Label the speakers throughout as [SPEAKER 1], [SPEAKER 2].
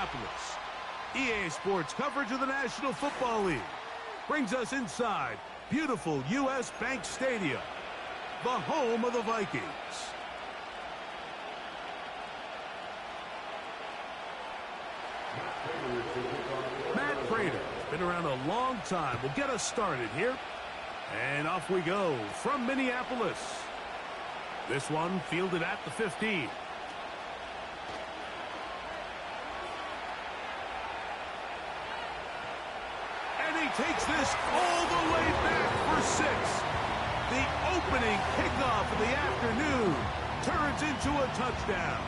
[SPEAKER 1] Minneapolis. EA Sports coverage of the National Football League brings us inside beautiful U.S. Bank Stadium, the home of the Vikings. Matt Prater's been around a long time. We'll get us started here. And off we go from Minneapolis. This one fielded at the 15. And he takes this all the way back for 6. The opening kickoff of the afternoon turns into a touchdown.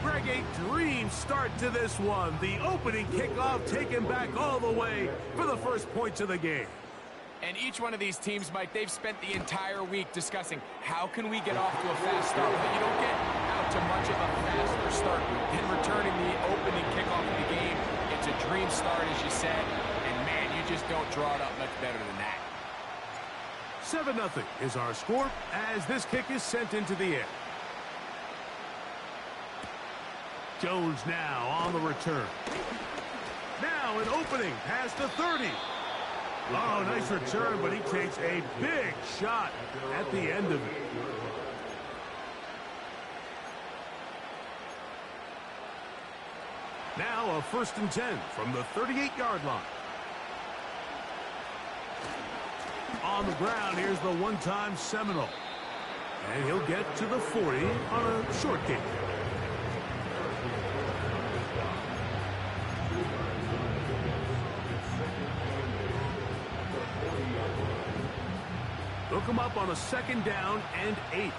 [SPEAKER 1] Greg, a dream start to this one. The opening kickoff taken back all the way for the first points of the game.
[SPEAKER 2] And each one of these teams, Mike, they've spent the entire week discussing how can we get off to a fast start. But you don't get out to much of a faster start than returning the opening kickoff of the game. It's a dream start, as you said, and man, you just don't draw it up much better than that.
[SPEAKER 1] 7-0 is our score as this kick is sent into the air. Jones now on the return. Now an opening past the 30. Oh, nice return, but he takes a big shot at the end of it. Now a 1st and 10 from the 38-yard line. On the ground, here's the one-time Seminole. And he'll get to the 40 on a short gain. They'll come up on a 2nd down and 8.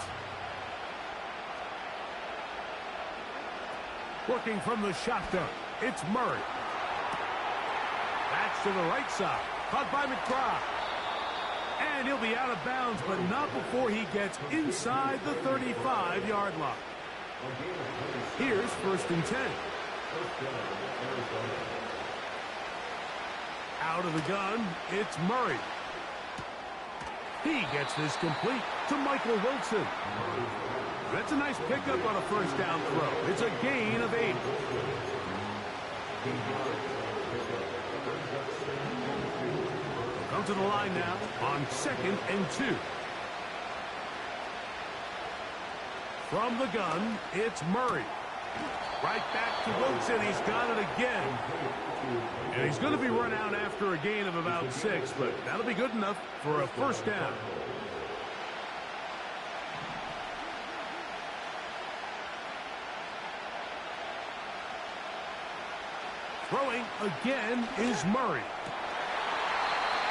[SPEAKER 1] Working from the shotgun, it's Murray. That's to the right side, caught by McBride. And he'll be out of bounds, but not before he gets inside the 35-yard line. Here's 1st and 10. Out of the gun, it's Murray. He gets this complete to Michael Wilson. That's a nice pickup on a 1st down throw. It's a gain of 8. Come to the line now on 2nd and 2. From the gun, it's Murray. Right back to Wilson. He's got it again. And he's going to be run out after a gain of about 6, but that'll be good enough for a 1st down. Throwing again is Murray.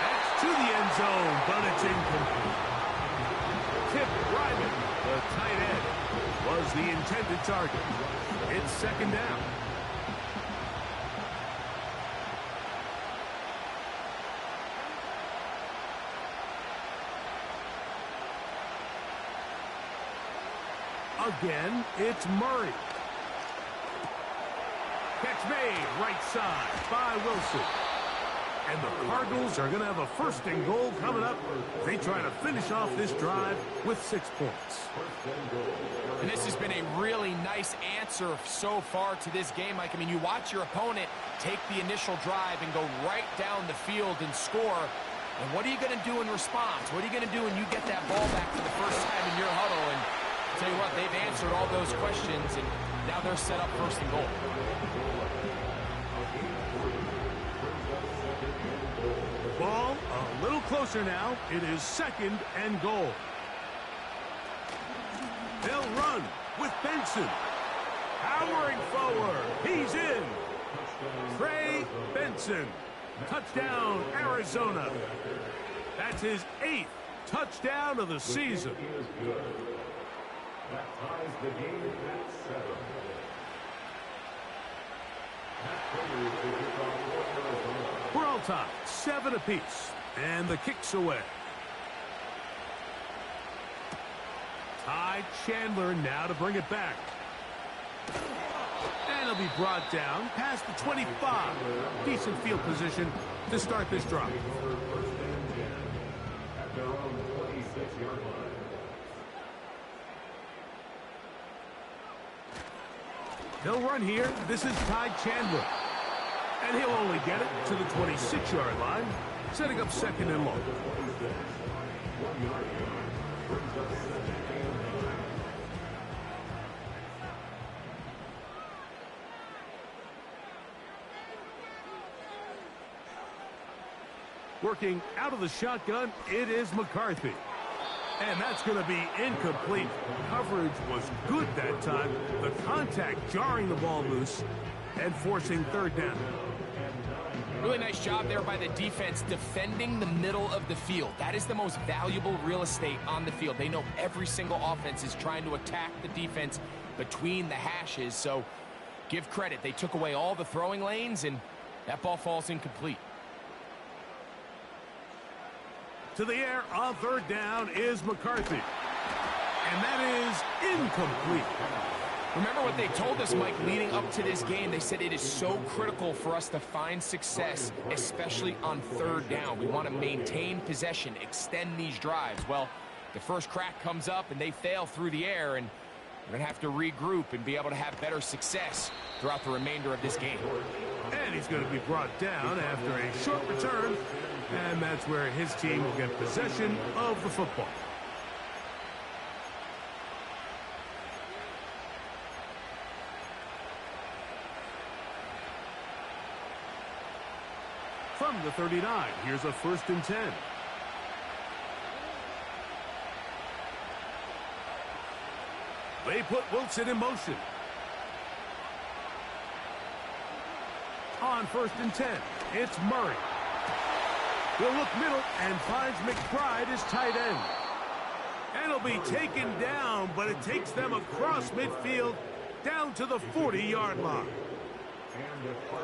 [SPEAKER 1] That's to the end zone, but it's incomplete. Tip Ryman, the tight end, was the intended target. It's 2nd down. Again, it's Murray. Catch made, right side by Wilson. And the Cardinals are going to have a 1st and goal coming up. They try to finish off this drive with 6 points.
[SPEAKER 2] And this has been a really nice answer so far to this game, Mike. I mean, you watch your opponent take the initial drive and go right down the field and score. And what are you going to do in response? What are you going to do when you get that ball back for the first time in your huddle? And I'll tell you what, they've answered all those questions, and now they're set up 1st and goal.
[SPEAKER 1] Ball a little closer now. It is 2nd and goal. They'll run with Benson. Powering forward. He's in. Trey Benson. Touchdown, Arizona. That's his 8th touchdown of the season.
[SPEAKER 3] That ties the game at 7.
[SPEAKER 1] We're all tied, 7 apiece, and the kick's away. Ty Chandler now to bring it back. And he'll be brought down past the 25. Decent field position to start this drive.
[SPEAKER 3] At their own 26-yard line.
[SPEAKER 1] They'll run here. This is Ty Chandler. And he'll only get it to the 26-yard line, setting up second and long. Working out of the shotgun, it is McCarthy. And that's going to be incomplete. Coverage was good that time. The contact jarring the ball loose and forcing third down.
[SPEAKER 2] Really nice job there by the defense defending the middle of the field. That is the most valuable real estate on the field. They know every single offense is trying to attack the defense between the hashes. So give credit. They took away all the throwing lanes, and that ball falls incomplete.
[SPEAKER 1] To the air on third down is McCarthy. And that is incomplete.
[SPEAKER 2] Remember what they told us, Mike, leading up to this game. They said it is so critical for us to find success, especially on third down. We want to maintain possession, extend these drives. Well, the first crack comes up and they fail through the air, and we're going to have to regroup and be able to have better success throughout the remainder of this game.
[SPEAKER 1] And he's going to be brought down after a short return. And that's where his team will get possession of the football. From the 39, here's a 1st and 10. They put Wilson in motion. On 1st and 10, it's Murray. He'll look middle and finds McBride as tight end. And he'll be taken down, but it takes them across midfield down to the 40-yard line.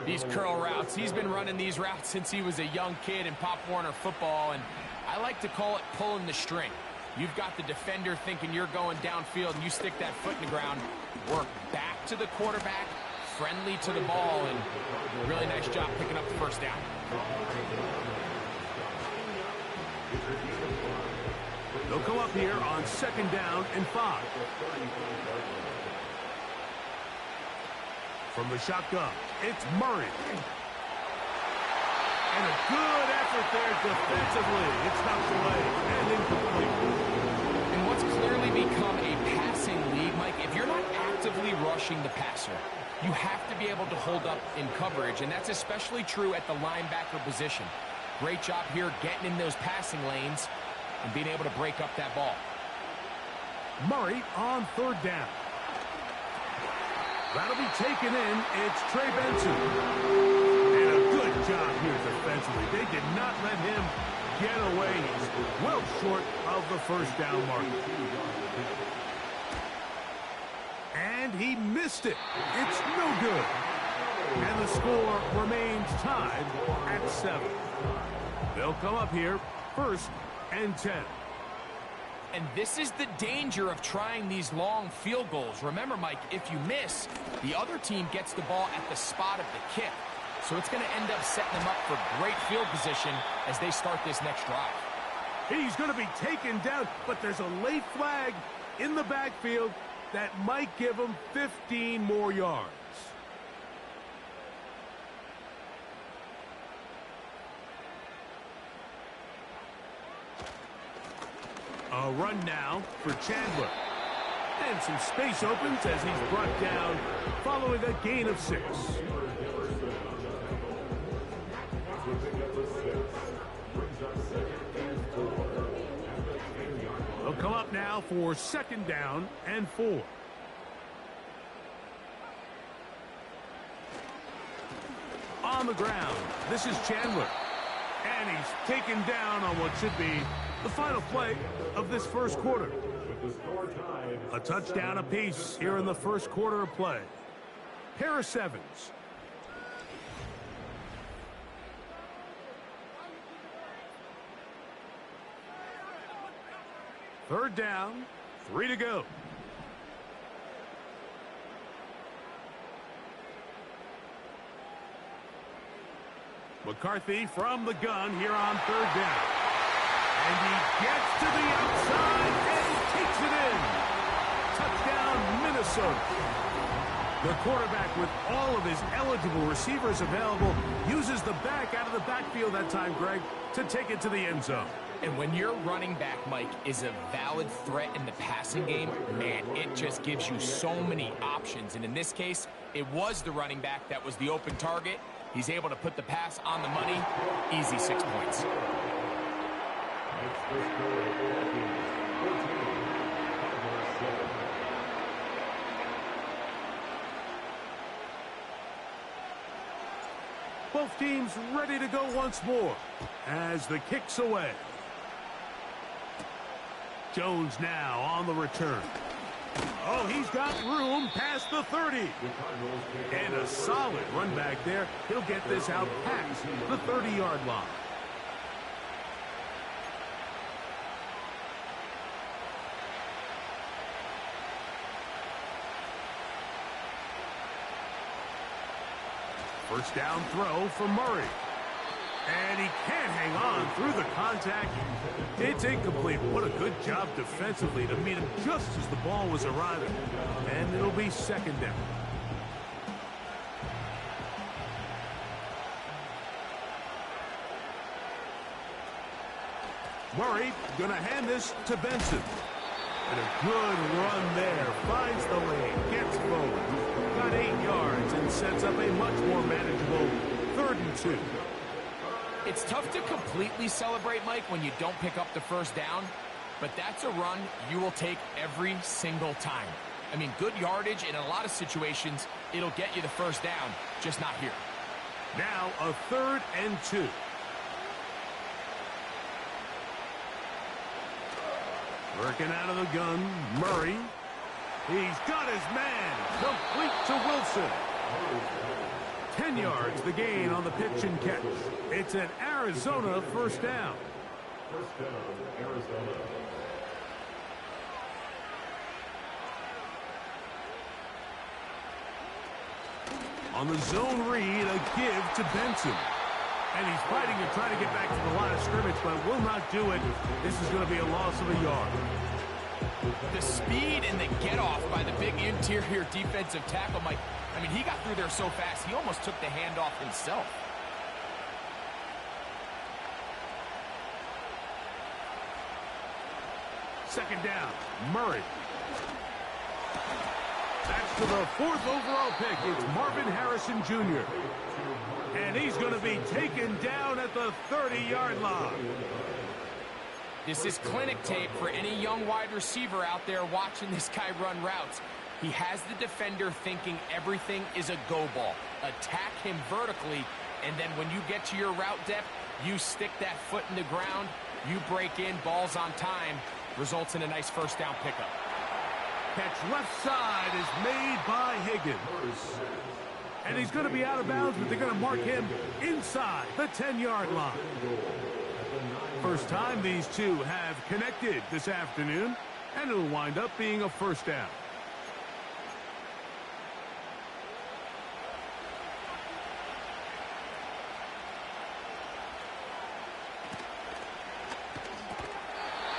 [SPEAKER 2] These curl routes, he's been running these routes since he was a young kid in Pop Warner football, and I like to call it pulling the string. You've got the defender thinking you're going downfield, and you stick that foot in the ground, work back to the quarterback, friendly to the ball, and really nice job picking up the first down.
[SPEAKER 1] They'll come up here on 2nd down and 5. From the shotgun, it's Murray. And a good effort there defensively. It's knocked away and incomplete.
[SPEAKER 2] And what's clearly become a passing league, Mike, if you're not actively rushing the passer, you have to be able to hold up in coverage, and that's especially true at the linebacker position. Great job here getting in those passing lanes and being able to break up that ball.
[SPEAKER 1] Murray on 3rd down. That'll be taken in. It's Trey Benson. And a good job here defensively. They did not let him get away. He's well short of the first down mark. And he missed it. It's no good. And the score remains tied at 7. They'll come up here 1st and 10.
[SPEAKER 2] And this is the danger of trying these long field goals. Remember, Mike, if you miss, the other team gets the ball at the spot of the kick. So it's going to end up setting them up for great field position as they start this next drive.
[SPEAKER 1] He's going to be taken down, but there's a late flag in the backfield that might give him 15 more yards. A run now for Chandler. And some space opens as he's brought down following a gain of 6. They'll come up now for 2nd down and 4. On the ground, this is Chandler. And he's taken down on what should be the final play of this first quarter. A touchdown apiece here in the first quarter of play. Pair of 7s. Third down, 3 to go. McCarthy from the gun here on 3rd down. And he gets to the outside and takes it in. Touchdown, Minnesota. The quarterback, with all of his eligible receivers available, uses the back out of the backfield that time, Greg, to take it to the end zone.
[SPEAKER 2] And when your running back, Mike, is a valid threat in the passing game, man, it just gives you so many options. And in this case, it was the running back that was the open target. He's able to put the pass on the money. Easy 6 points.
[SPEAKER 1] Both teams ready to go once more as the kick's away. Jones now on the return. Oh, he's got room past the 30. And a solid run back there. He'll get this out past the 30-yard line. First down throw for Murray. And he can't hang on through the contact. It's incomplete. What a good job defensively to meet him just as the ball was arriving. And it'll be second down. Murray gonna hand this to Benson. And a good run there. Finds the lane. Gets forward. Got 8 yards and sets up a much more manageable 3rd and 2.
[SPEAKER 2] It's tough to completely celebrate, Mike, when you don't pick up the first down. But that's a run you will take every single time. I mean, good yardage in a lot of situations. It'll get you the first down, just not here.
[SPEAKER 1] Now a 3rd and 2. Working out of the gun, Murray. He's got his man. Complete to Wilson. 10 yards, the gain on the pitch and catch. It's an Arizona first down.
[SPEAKER 3] First down, Arizona.
[SPEAKER 1] On the zone read, a give to Benson. And he's fighting to try to get back to the line of scrimmage, but will not do it. This is going to be a loss of a yard.
[SPEAKER 2] The speed and the get-off by the big interior defensive tackle, Mike. I mean, he got through there so fast, he almost took the handoff himself.
[SPEAKER 1] Second down, Murray. That's to the 4th overall pick. It's Marvin Harrison Jr. And he's going to be taken down at the 30-yard line.
[SPEAKER 2] This is clinic tape for any young wide receiver out there watching this guy run routes. He has the defender thinking everything is a go ball. Attack him vertically, and then when you get to your route depth, you stick that foot in the ground, you break in, balls on time, results in a nice first down pickup.
[SPEAKER 1] Catch left side is made by Higgins. And he's going to be out of bounds, but they're going to mark him inside the 10-yard line. First time these two have connected this afternoon, and it'll wind up being a first down.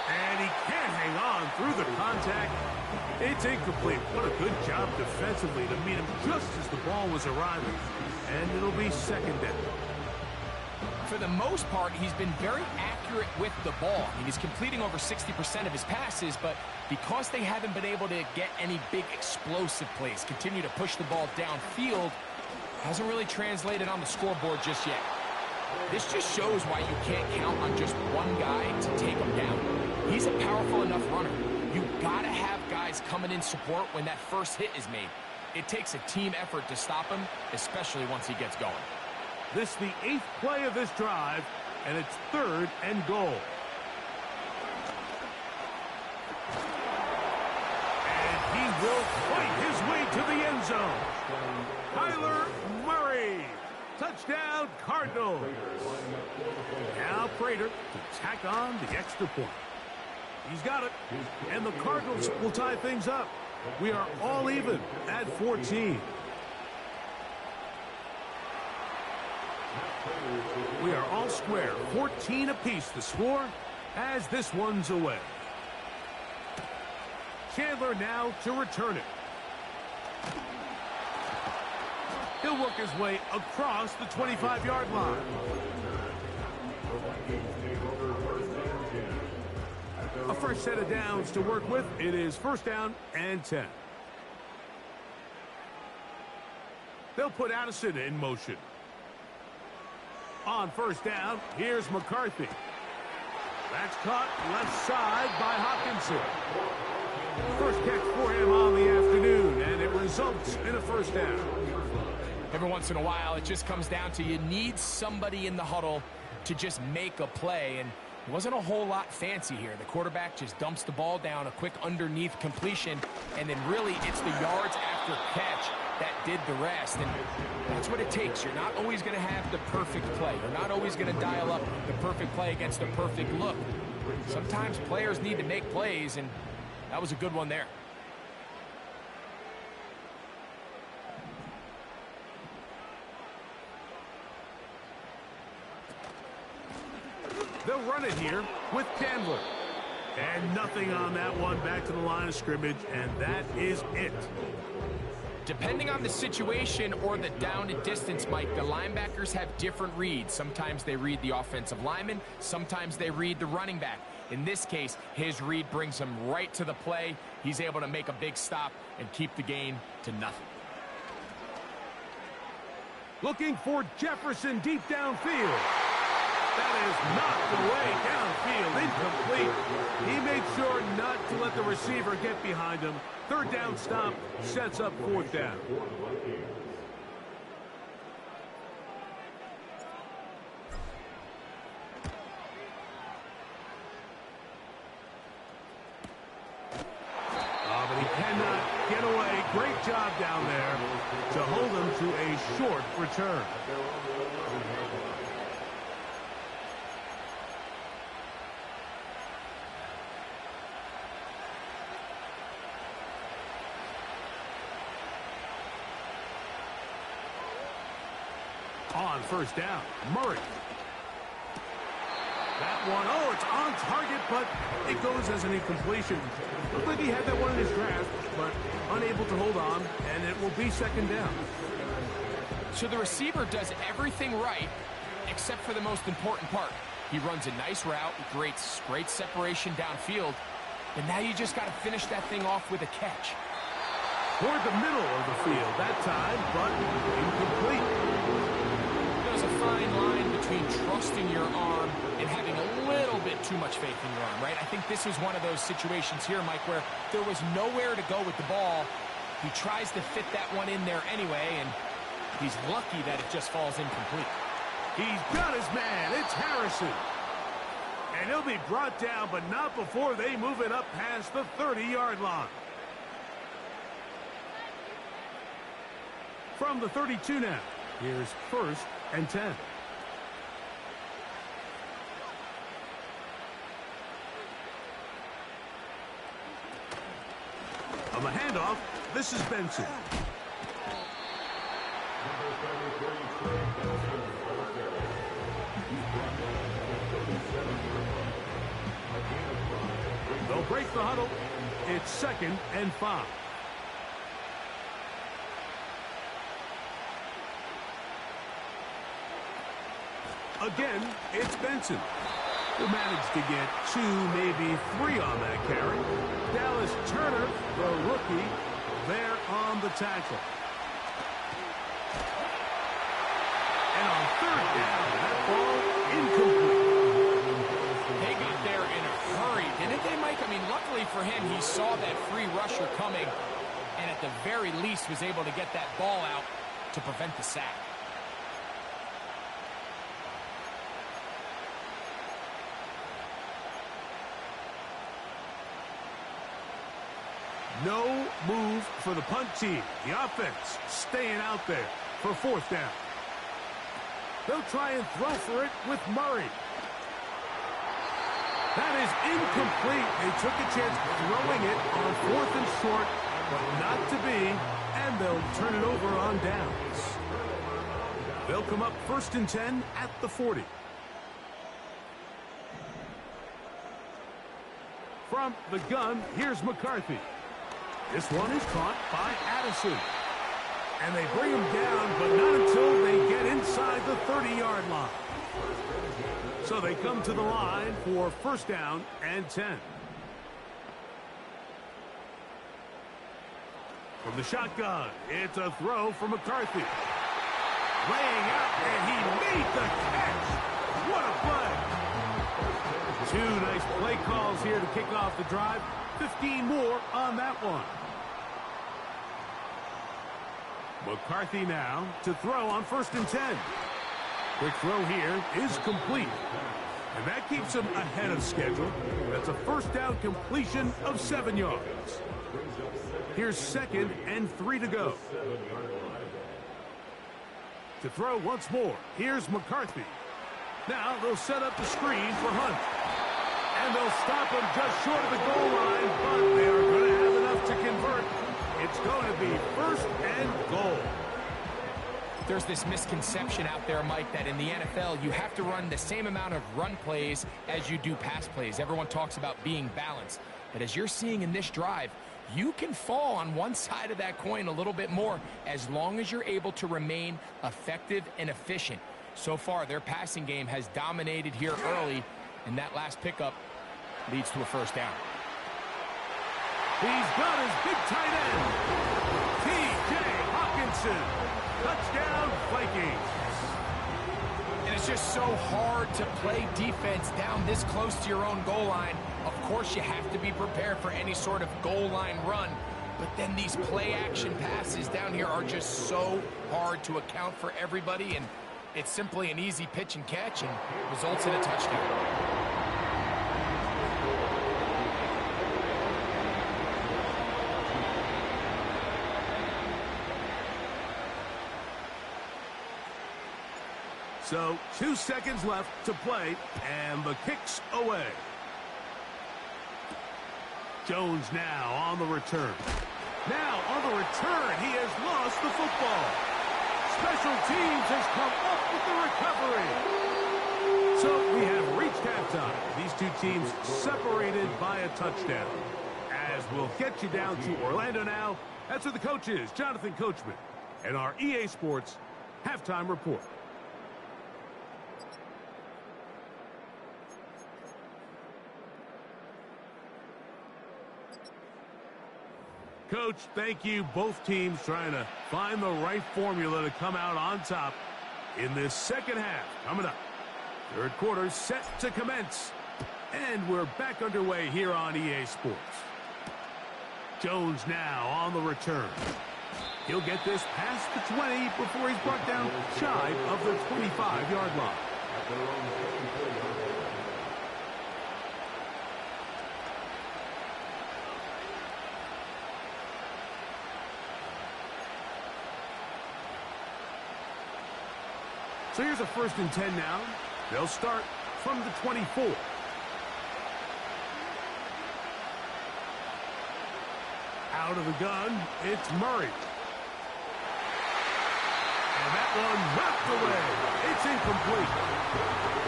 [SPEAKER 1] And he can't hang on through the contact. It's incomplete. What a good job defensively to meet him just as the ball was arriving. And it'll be second down.
[SPEAKER 2] For the most part, he's been very accurate with the ball. I mean, he's completing over 60% of his passes, but because they haven't been able to get any big explosive plays, continue to push the ball downfield, hasn't really translated on the scoreboard just yet. This just shows why you can't count on just one guy to take him down. He's a powerful enough runner. You've got to have guys coming in support when that first hit is made. It takes a team effort to stop him, especially once he gets going.
[SPEAKER 1] This is the 8th play of this drive, and it's 3rd and goal. And he will fight his way to the end zone. Kyler Murray. Touchdown, Cardinals. Now Prater to tack on the extra point. He's got it, and the Cardinals will tie things up. We are all even at 14. We are all square, 14 apiece the score as this one's away. Chandler now to return it. He'll work his way across the 25-yard line. A fresh set of downs to work with. It is first down and 10. They'll put Addison in motion. On first down, here's McCarthy. That's caught left side by Hopkinson. First catch for him on the afternoon, and it results in a first down.
[SPEAKER 2] Every once in a while, it just comes down to you need somebody in the huddle to just make a play, and it wasn't a whole lot fancy here. The quarterback just dumps the ball down, a quick underneath completion, and then really it's the yards after catch that did the rest, and that's what it takes. You're not always going to have the perfect play. You're not always going to dial up the perfect play against a perfect look. Sometimes players need to make plays, and that was a good one there.
[SPEAKER 1] They'll run it here with Candler. And nothing on that one, back to the line of scrimmage, and that is it.
[SPEAKER 2] Depending on the situation or the down and distance, Mike, the linebackers have different reads. Sometimes they read the offensive lineman. Sometimes they read the running back. In this case, his read brings him right to the play. He's able to make a big stop and keep the gain to nothing.
[SPEAKER 1] Looking for Jefferson deep downfield. That is knocked away downfield, incomplete. He made sure not to let the receiver get behind him. Third down stop sets up fourth down. But he cannot get away. Great job down there to hold him to a short return. On first down, Murray. That one, it's on target, but it goes as an incompletion. Looked like he had that one in his grasp, but unable to hold on, and it will be second down.
[SPEAKER 2] So the receiver does everything right, except for the most important part. He runs a nice route, great separation downfield, and now you just got to finish that thing off with a catch.
[SPEAKER 1] Toward the middle of the field that time, but incomplete.
[SPEAKER 2] There's a fine line between trusting your arm and having a little bit too much faith in your arm, right? I think this was one of those situations here, Mike, where there was nowhere to go with the ball. He tries to fit that one in there anyway, and he's lucky that it just falls incomplete.
[SPEAKER 1] He's got his man. It's Harrison. And he'll be brought down, but not before they move it up past the 30-yard line. From the 32 now, here's first and 10. On the handoff, this is Benson. They'll break the huddle. It's second and 5. Again, it's Benson, who managed to get 2, maybe 3 on that carry. Dallas Turner, the rookie, there on the tackle. And on third down, that ball incomplete.
[SPEAKER 2] They got there in a hurry, didn't they, Mike? I mean, luckily for him, he saw that free rusher coming, and at the very least was able to get that ball out to prevent the sack.
[SPEAKER 1] No move for the punt team. The offense staying out there for fourth down. They'll try and throw for it with Murray. That is incomplete. They took a chance throwing it on fourth and short, but not to be, and they'll turn it over on downs. They'll come up first and 10 at the 40. From the gun, here's McCarthy. This one is caught by Addison. And they bring him down, but not until they get inside the 30-yard line. So they come to the line for first down and 10. From the shotgun, it's a throw for McCarthy. Laying out, and he made the catch. What a play. Two nice play calls here to kick off the drive. 15 more on that one. McCarthy now to throw on first and 10. Quick throw here is complete. And that keeps him ahead of schedule. That's a first down completion of 7 yards. Here's second and 3 to go. To throw once more. Here's McCarthy. Now they'll set up the screen for Hunt. And they'll stop him just short of the goal line, but they are going to have enough to convert. It's going to be first and goal.
[SPEAKER 2] There's this misconception out there, Mike, that in the NFL you have to run the same amount of run plays as you do pass plays. Everyone talks about being balanced. But as you're seeing in this drive, you can fall on one side of that coin a little bit more as long as you're able to remain effective and efficient. So far, their passing game has dominated here early, and that last pickup leads to a first down.
[SPEAKER 1] He's got his big tight end, T.J. Hawkinson. Touchdown, Vikings.
[SPEAKER 2] And it's just so hard to play defense down this close to your own goal line. Of course, you have to be prepared for any sort of goal line run. But then these play-action passes down here are just so hard to account for everybody. And it's simply an easy pitch and catch and results in a touchdown.
[SPEAKER 1] So 2 seconds left to play, and the kick's away. Jones now on the return. Now on the return, he has lost the football. Special teams has come up with the recovery. So we have reached halftime. These two teams separated by a touchdown. As we'll get you down to Orlando now, that's where the coach is, Jonathan Coachman, and our EA Sports halftime report. Coach, thank you. Both teams trying to find the right formula to come out on top in this second half. Coming up, third quarter set to commence. And we're back underway here on EA Sports. Jones now on the return. He'll get this past the 20 before he's brought down shy of the 25-yard line. So here's a first and 10 now. They'll start from the 24. Out of the gun, it's Murray. And that one knocked away. It's incomplete.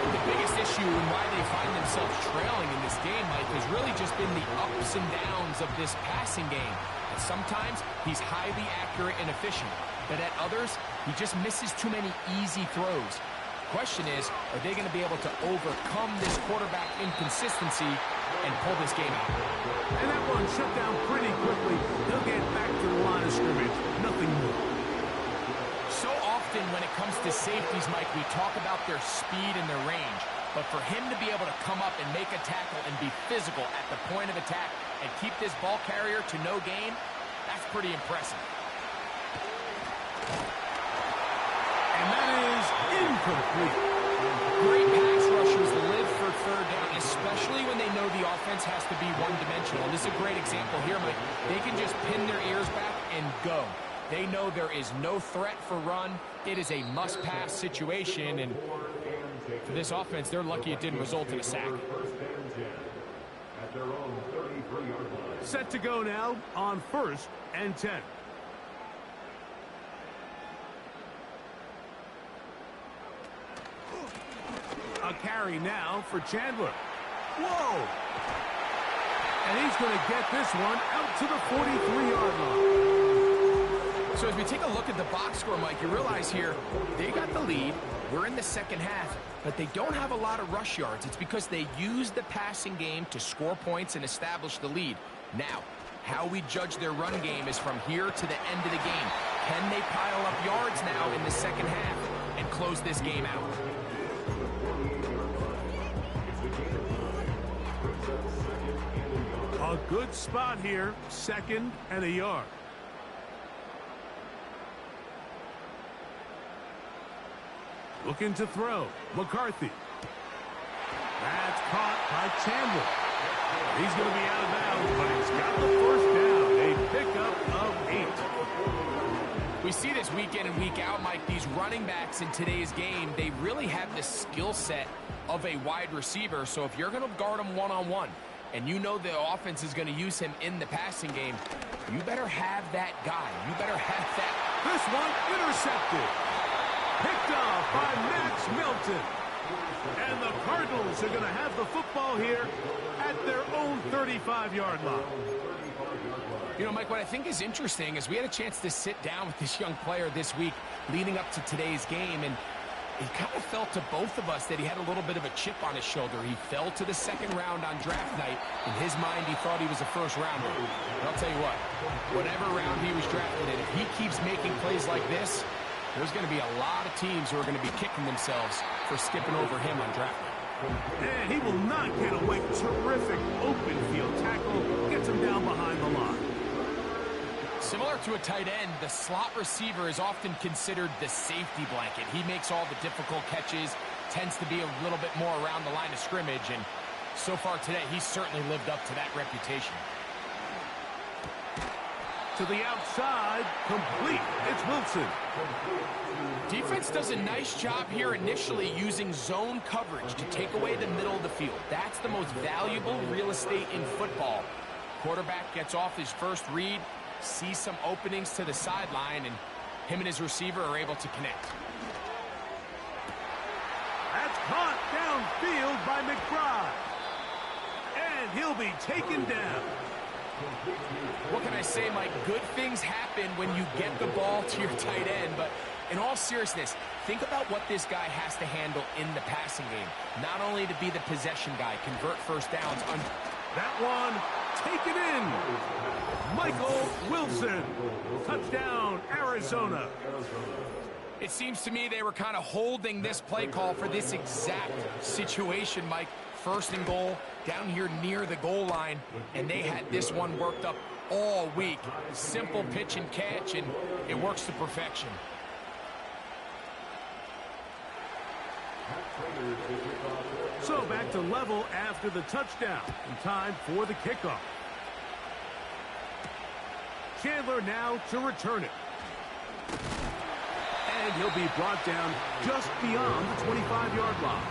[SPEAKER 2] The biggest issue and why they find themselves trailing in this game, Mike, has really just been the ups and downs of this passing game. And sometimes he's highly accurate and efficient. But at others, he just misses too many easy throws. The question is, are they going to be able to overcome this quarterback inconsistency and pull this game out?
[SPEAKER 1] And that one shut down pretty quickly. They'll get back to the line of scrimmage. Nothing more.
[SPEAKER 2] So often when it comes to safeties, Mike, we talk about their speed and their range. But for him to be able to come up and make a tackle and be physical at the point of attack and keep this ball carrier to no gain, that's pretty impressive.
[SPEAKER 1] And that is incomplete.
[SPEAKER 2] Great pass rushers live for third down, especially when they know the offense has to be one-dimensional. This is a great example here, Mike. They can just pin their ears back and go. They know there is no threat for run. It is a must-pass situation, and for this offense, they're lucky it didn't result in a sack.
[SPEAKER 1] Set to go now on first and 10. A carry now for Chandler. Whoa! And he's going to get this one out to the 43-yard line.
[SPEAKER 2] So as we take a look at the box score, Mike, you realize here they got the lead. We're in the second half, but they don't have a lot of rush yards. It's because they use the passing game to score points and establish the lead. Now, how we judge their run game is from here to the end of the game. Can they pile up yards now in the second half and close this game out?
[SPEAKER 1] A good spot here, 2nd and a yard. Looking to throw, McCarthy. That's caught by Chandler. He's going to be out of bounds, but he's got the first down. A pickup of 8.
[SPEAKER 2] We see this week in and week out, Mike, these running backs in today's game, they really have the skill set of a wide receiver. So if you're going to guard them one-on-one, and you know the offense is going to use him in the passing game, you better have that guy. You better have that.
[SPEAKER 1] This one intercepted. Picked off by Max Milton. And the Cardinals are going to have the football here at their own 35-yard line.
[SPEAKER 2] You know, Mike, what I think is interesting is we had a chance to sit down with this young player this week leading up to today's game, and it kind of felt to both of us that he had a little bit of a chip on his shoulder. He fell to the second round on draft night. In his mind, he thought he was a first-rounder. But I'll tell you what, whatever round he was drafted in, if he keeps making plays like this, there's going to be a lot of teams who are going to be kicking themselves for skipping over him on draft night.
[SPEAKER 1] And he will not get away. Terrific open field tackle. Gets him down behind the line.
[SPEAKER 2] Similar to a tight end, the slot receiver is often considered the safety blanket. He makes all the difficult catches, tends to be a little bit more around the line of scrimmage, and so far today, he's certainly lived up to that reputation.
[SPEAKER 1] To the outside, complete. It's Wilson.
[SPEAKER 2] Defense does a nice job here initially using zone coverage to take away the middle of the field. That's the most valuable real estate in football. Quarterback gets off his first read, sees some openings to the sideline, and him and his receiver are able to connect.
[SPEAKER 1] That's caught downfield by McBride. And he'll be taken down.
[SPEAKER 2] What can I say, Mike? Good things happen when you get the ball to your tight end, but in all seriousness, think about what this guy has to handle in the passing game. Not only to be the possession guy, convert first downs.
[SPEAKER 1] That one taken in. Michael Wilson. Touchdown, Arizona.
[SPEAKER 2] It seems to me they were kind of holding this play call for this exact situation, Mike. 1st and goal, down here near the goal line, and they had this one worked up all week. Simple pitch and catch, and it works to perfection.
[SPEAKER 1] So back to level after the touchdown, and time for the kickoff. Chandler now to return it. And he'll be brought down just beyond the 25-yard line.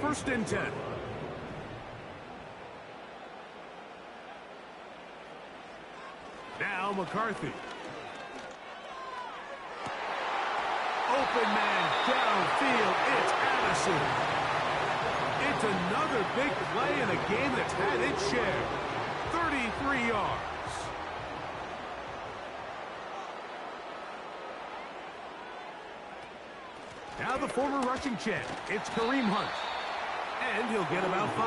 [SPEAKER 1] 1st and 10. Now McCarthy. Open man downfield. It's Addison. It's another big play in a game that's had its share. 33 yards. Now the former rushing champ. It's Kareem Hunt. And he'll get about 5.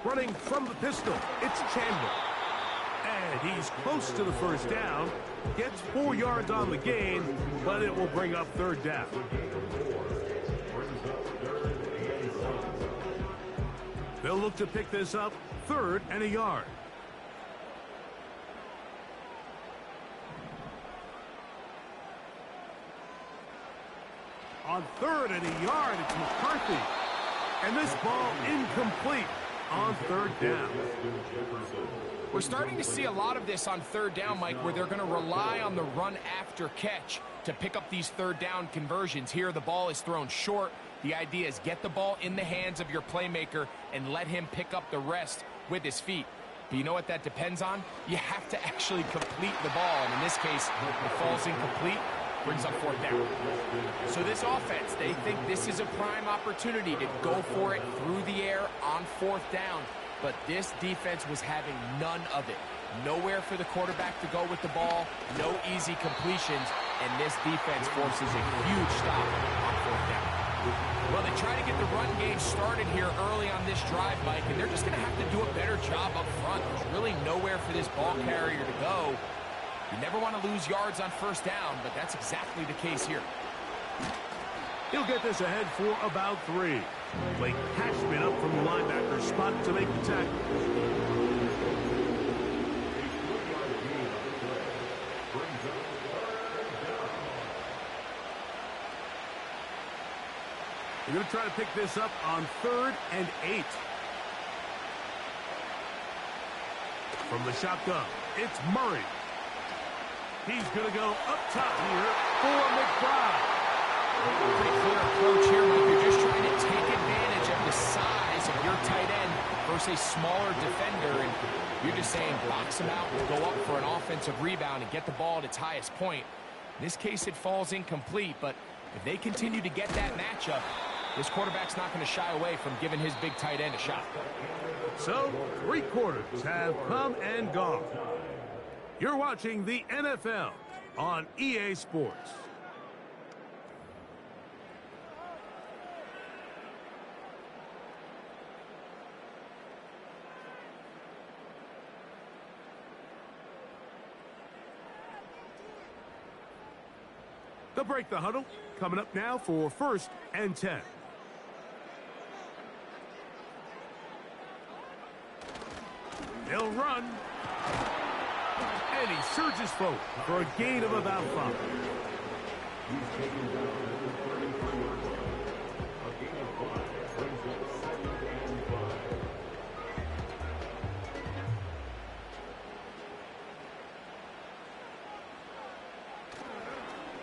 [SPEAKER 1] Running from the pistol, it's Chandler. And he's close to the first down. Gets 4 yards on the gain, but it will bring up 3rd down. They'll look to pick this up 3rd and a yard. On 3rd and a yard, it's McCarthy. And this ball incomplete on 3rd down.
[SPEAKER 2] We're starting to see a lot of this on 3rd down, Mike, where they're going to rely on the run after catch to pick up these 3rd down conversions. Here, the ball is thrown short. The idea is get the ball in the hands of your playmaker and let him pick up the rest with his feet. But you know what that depends on? You have to actually complete the ball. And in this case, it falls incomplete, brings up fourth down. So this offense, they think this is a prime opportunity to go for it through the air on fourth down. But this defense was having none of it. Nowhere for the quarterback to go with the ball, no easy completions, and this defense forces a huge stop on fourth down. Well, they try to get the run game started here early on this drive, Mike, and they're just going to have to do a better job up front. There's really nowhere for this ball carrier to go. You never want to lose yards on first down, but that's exactly the case here.
[SPEAKER 1] He'll get this ahead for about 3. Blake Cashman up from the linebacker spot to make the tackle. They're going to try to pick this up on 3rd and 8. From the shotgun, it's Murray. He's going to go up top here for McBride.
[SPEAKER 2] Pretty clear approach here, Mike. You're just trying to take advantage of the size of your tight end versus a smaller defender, and you're just saying box him out and go up for an offensive rebound and get the ball at its highest point. In this case, it falls incomplete, but if they continue to get that matchup, this quarterback's not going to shy away from giving his big tight end a shot.
[SPEAKER 1] So, 3 quarters have come and gone. You're watching the NFL on EA Sports. They'll break the huddle. Coming up now for 1st and 10. They'll run. And he surges forward for a gain of about 5.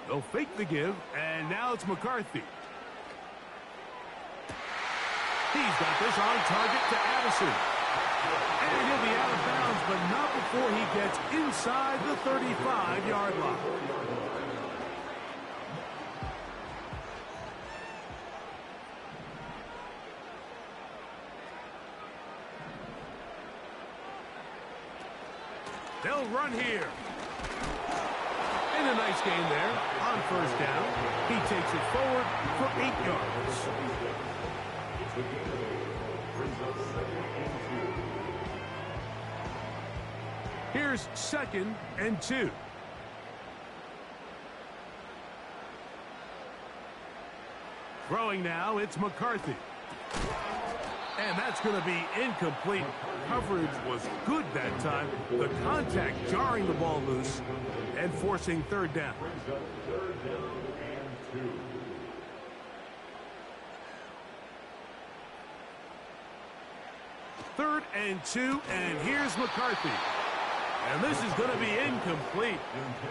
[SPEAKER 1] They'll fake the give, and now it's McCarthy. He's got this on target to Addison. And he'll be out of bounds, but not before he gets inside the 35-yard line. They'll run here. And a nice gain there on 1st down. He takes it forward for 8 yards. Here's 2nd and 2. Throwing now, it's McCarthy. And that's going to be incomplete. Coverage was good that time. The contact jarring the ball loose and forcing 3rd down. 3rd and 2, and here's McCarthy. And this is going to be incomplete.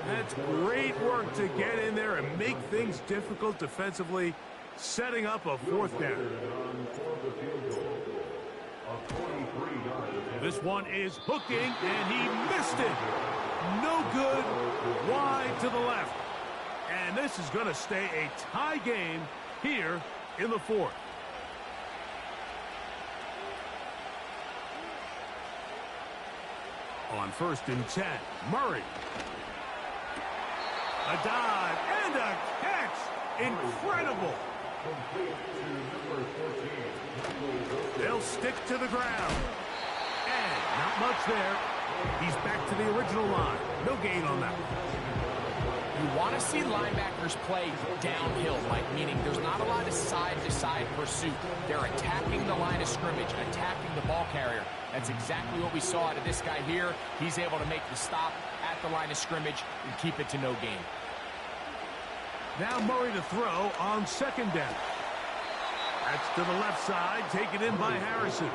[SPEAKER 1] That's great work to get in there and make things difficult defensively, setting up a 4th down. This one is hooking, and he missed it. No good, wide to the left. And this is going to stay a tie game here in the 4th. On 1st and 10, Murray. A dive and a catch. Incredible. They'll stick to the ground. And not much there. He's back to the original line. No gain on that one.
[SPEAKER 2] You want to see linebackers play downhill, Mike, meaning there's not a lot of side-to-side pursuit. They're attacking the line of scrimmage, attacking the ball carrier. That's exactly what we saw out of this guy here. He's able to make the stop at the line of scrimmage and keep it to no gain.
[SPEAKER 1] Now Murray to throw on 2nd down. That's to the left side, taken in by Harrison.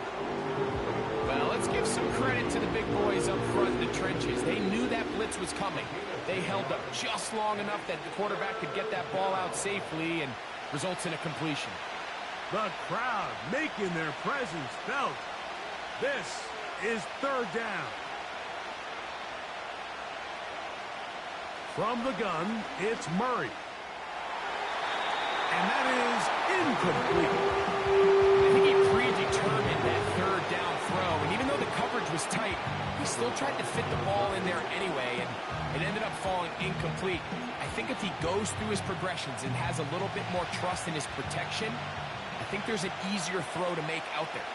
[SPEAKER 2] Well, let's give some credit to the big boys up front in the trenches. They knew that blitz was coming. They held up just long enough that the quarterback could get that ball out safely and results in a completion.
[SPEAKER 1] The crowd making their presence felt. This is third down. From the gun, it's Murray. And that is incomplete.
[SPEAKER 2] I think he predetermined that third down throw, and even though the coverage was tight, he still tried to fit the ball in there anyway, and it ended up falling incomplete. I think if he goes through his progressions and has a little bit more trust in his protection, I think there's an easier throw to make out there.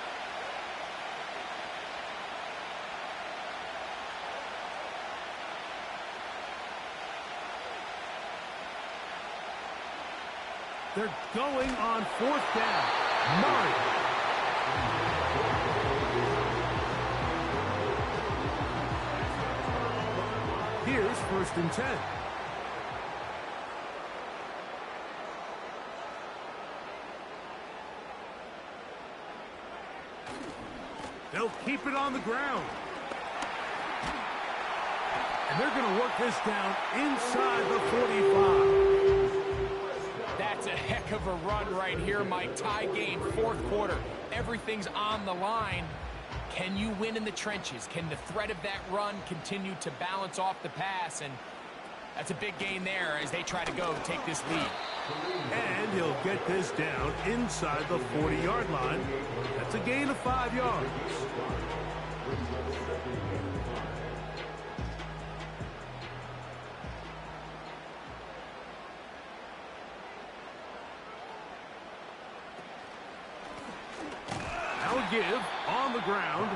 [SPEAKER 1] They're going on fourth down. Murray. Here's first and 10. They'll keep it on the ground. And they're going to work this down inside the 45.
[SPEAKER 2] That's a heck of a run right here, Mike. Tie game, fourth quarter. Everything's on the line. Can you win in the trenches? Can the threat of that run continue to balance off the pass? And that's a big gain there as they try to go take this lead.
[SPEAKER 1] And he'll get this down inside the 40-yard line. That's a gain of 5 yards. Give on the ground,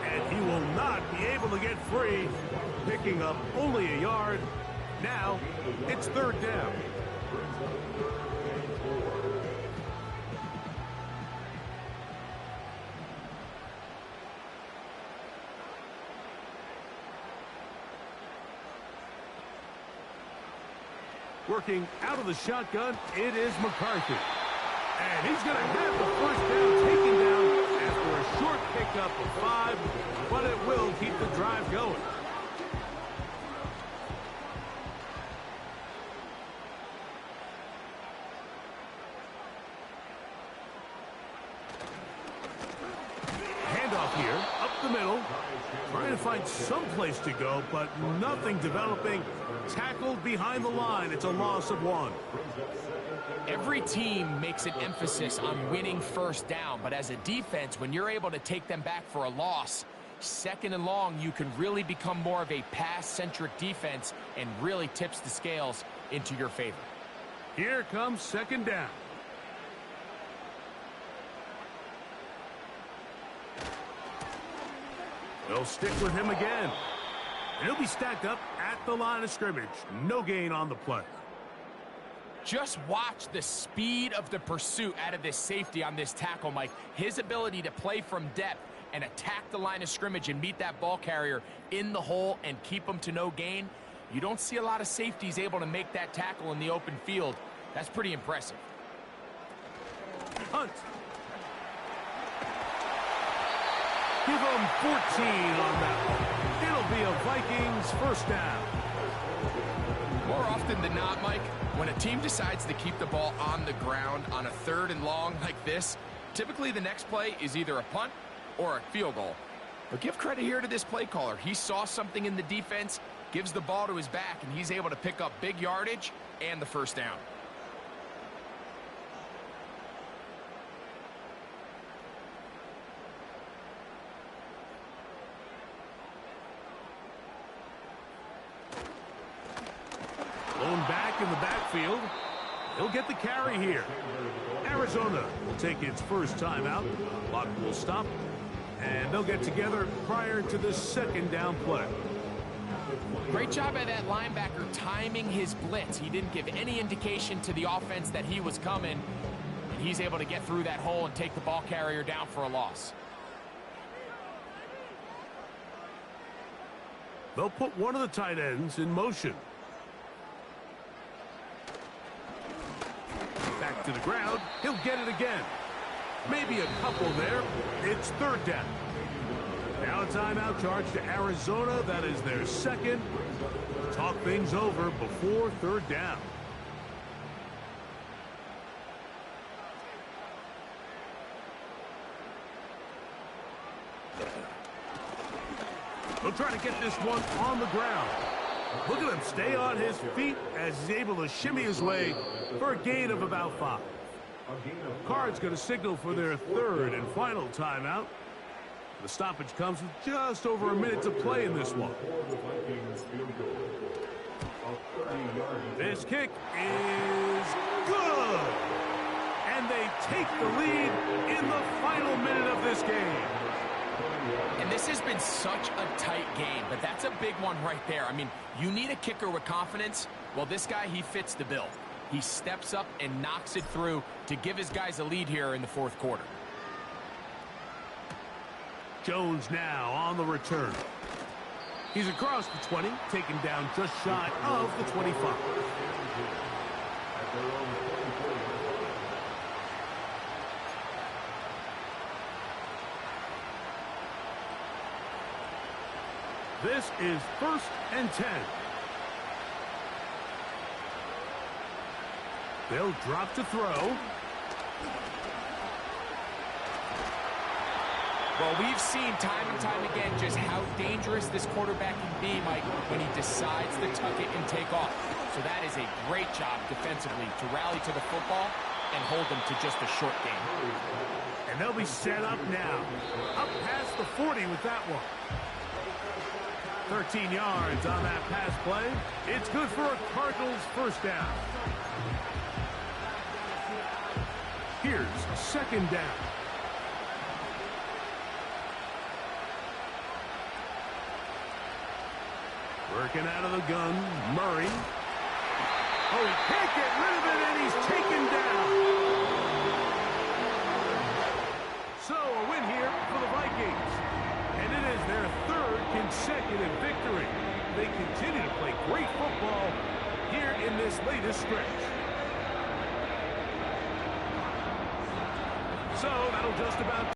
[SPEAKER 1] and he will not be able to get free, picking up only a yard. Now it's third down. Working out of the shotgun, it is McCarthy. And he's going to have the first down taken down after a short pickup of 5, but it will keep the drive going. Handoff here, up the middle, trying to find some place to go, but nothing developing. Tackled behind the line. It's a loss of 1.
[SPEAKER 2] Every team makes an emphasis on winning first down, but as a defense, when you're able to take them back for a loss, second and long, you can really become more of a pass-centric defense and really tips the scales into your favor.
[SPEAKER 1] Here comes second down. They'll stick with him again. And he'll be stacked up at the line of scrimmage. No gain on the play.
[SPEAKER 2] Just watch the speed of the pursuit out of this safety on this tackle, Mike. His ability to play from depth and attack the line of scrimmage and meet that ball carrier in the hole and keep him to no gain. You don't see a lot of safeties able to make that tackle in the open field. That's pretty impressive.
[SPEAKER 1] Hunt. Give him 14 on that one. It'll be a Vikings first down.
[SPEAKER 2] More often than not, Mike, when a team decides to keep the ball on the ground on a third and long like this, typically the next play is either a punt or a field goal. But give credit here to this play caller. He saw something in the defense, gives the ball to his back, and he's able to pick up big yardage and the first down.
[SPEAKER 1] Blown back in the backfield. He'll get the carry here. Arizona will take its first timeout. Clock will stop. And they'll get together prior to the second down play.
[SPEAKER 2] Great job by that linebacker timing his blitz. He didn't give any indication to the offense that he was coming. And he's able to get through that hole and take the ball carrier down for a loss.
[SPEAKER 1] They'll put one of the tight ends in motion. Back to the ground. He'll get it again. Maybe a couple there. It's third down. Now a timeout charge to Arizona. That is their second. Talk things over before third down. try to get this one on the ground. Look at him stay on his feet as he's able to shimmy his way for a gain of about 5. Cards going to signal for their third and final timeout. The stoppage comes with just over a minute to play in this one. This kick is good. And they take the lead in the final minute of this game.
[SPEAKER 2] And this has been such a tight game, but that's a big one right there. I mean, you need a kicker with confidence. Well, this guy, he fits the bill. He steps up and knocks it through to give his guys a lead here in the fourth quarter.
[SPEAKER 1] Jones now on the return. He's across the 20, taken down just shy of the 25. This is 1st and 10. They'll drop to throw.
[SPEAKER 2] Well, we've seen time and time again just how dangerous this quarterback can be, Mike, when he decides to tuck it and take off. So that is a great job defensively to rally to the football and hold them to just a short game.
[SPEAKER 1] And they'll be set up now. Up past the 40 with that one. 13 yards on that pass play. It's good for a Cardinals first down. Here's 2nd down. Working out of the gun, Murray. Oh, he can't get rid of it, and he's taken down. So, a win here for the Vikings. And it is their 3rd consecutive victory. They continue to play great football here in this latest stretch. So, that'll just about